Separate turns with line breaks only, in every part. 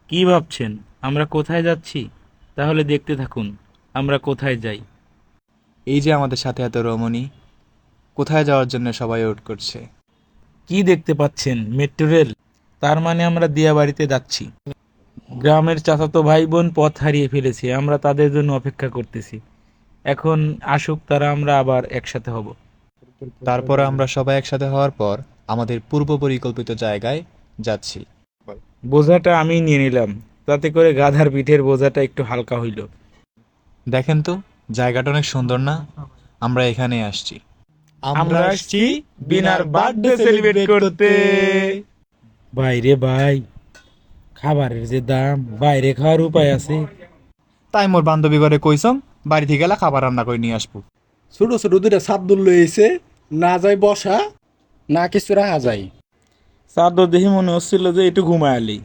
কি ভাবছেন আমরা কোথায় যাচ্ছি? তাহলে দেখতে থাকুন আমরা কোথায় যাই।
এই যে আমাদের সাথে এত রমণী, কোথায় যাওয়ার জন্য সবাই ওয়েট করছে।
কি দেখতে পাচ্ছেন? Metro rail. তার মানে আমরা দিয়াবাড়িতে যাচ্ছি। গ্রামের চাচাতো ভাই বোন পথ হারিয়ে ফেলেছে, আমরা তাদের জন্য অপেক্ষা করতেছি। এখন আসুক তারা, আমরা আবার একসাথে হব।
তারপর আমরা সবাই একসাথে হওয়ার পর আমাদের পূর্ব পরিকল্পিত জায়গায় যাচ্ছি।
বোঝাটা আমি নিয়ে নিলাম, তাতে করে গাধার পিঠের বোঝাটা একটু হালকা হইল।
দেখেন তো, জায়গাটা অনেক সুন্দর না? আমরা এখানে আসছি।
আমরা আসছি বিনার বার্থডে সেলিব্রেট করতে। বাইরে ভাই, খাবারের যে দাম, বাইরে খাওয়ার উপায় আছে?
তাই মোর বান্ধবী ঘরে কইসং বাড়ি থেকে গেলা খাবার রান্না করে নিয়ে আসবো।
ছোট ছোট দুইটা সাদ্দুল লইছে, না যায় বসা, না কিছু রাখা যায়।
চাদর দেখে মনে হচ্ছিল যে একটু ঘুমায় আলি।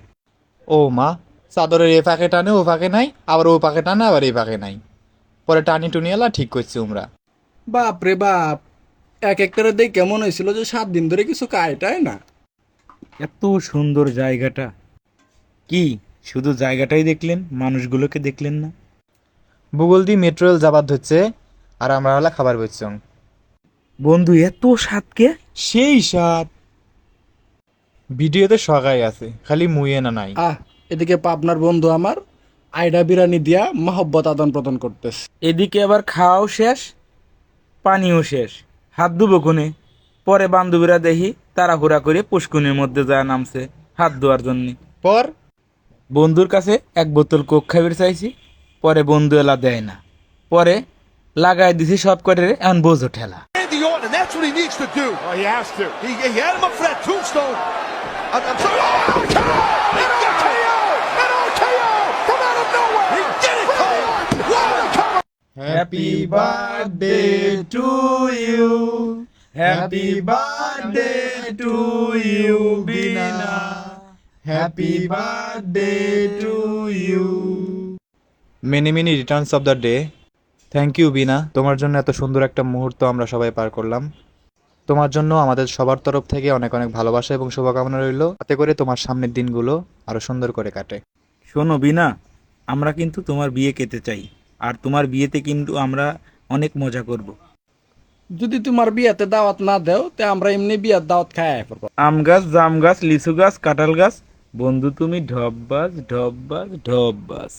ও মা, চাদরের এ ফাঁকে টানে ও ফাঁকে নাই, আবার ও ফাঁকে টানে আবার এই ফাঁকে নাই। পরে টানি টুনি এলা ঠিক করছি আমরা।
বাপ রে বাপ, এক একটারে দেখ কেমন হয়েছিল যে 7 দিন ধরে কিছু কায়টায় না।
এত সুন্দর জায়গাটা। কি শুধু জায়গাটাই দেখলেন, মানুষগুলোকে দেখলেন না?
ভূগোল দিয়ে মেট্রো রেল যাবার ধরছে, আর আমরা হলা খাবার বইছং।
বন্ধু এত স্বাদকে!
সেই স্বাদ ভিডিওতে সগাই আছে, খালি মুইয়ে না নাই।
এদিকে পাবনার বন্ধু আমার আইডা বিরানি দিয়া মহব্বত আদান প্রদান করতেছে।
এদিকে আবার খাওয়াও শেষ, পানিও শেষ। হাত ধুবো কোনে? পরে বান্ধবীরা দেখি তাড়াহুড়া করে পুষ্কুনির মধ্যে যা নামছে হাত ধোয়ার জন্য।
পর
বন্ধুর কাছে এক বোতল কোক খাবির চাইছি, পরে বন্ধু এলা দেয় না। পরে লাগাই দিছি সব করে, এমন বোঝো ঠেলা।
Randy Orton, and that's what he needs to do.
Oh, he has to.
He had him up for that tombstone. I'm sorry. Oh, RKO! He got KO! An RKO from out of nowhere! He did it, Cole! What a cover!
Happy birthday to you, happy birthday to you Bina, happy birthday to you. Many many returns of the day. Thank you Bina, তোমার জন্য এত সুন্দর একটা মুহূর্ত আমরা সবাই পার করলাম। তোমার জন্য আমাদের সবার তরফ থেকে অনেক অনেক ভালোবাসা এবং শুভকামনা রইল, তাতে করে তোমার সামনের দিনগুলো আরো সুন্দর করে কাটে।
শোনো বিনা, আমরা কিন্তু তোমার বিয়ে খেতে চাই, আর তোমার বিয়েতে কিন্তু আমরা অনেক মজা করব।
যদি তোমার বিয়াতে দাওয়াত না দেও তে আমরা এমনি বিয়ার দাওয়াত খায় পড়বো।
আম গাছ, জাম গাছ, লিচু গাছ, কাঁঠাল গাছ, বন্ধু তুমি ঢপ বাজ ঢপ বাজ ঢপ বাজ।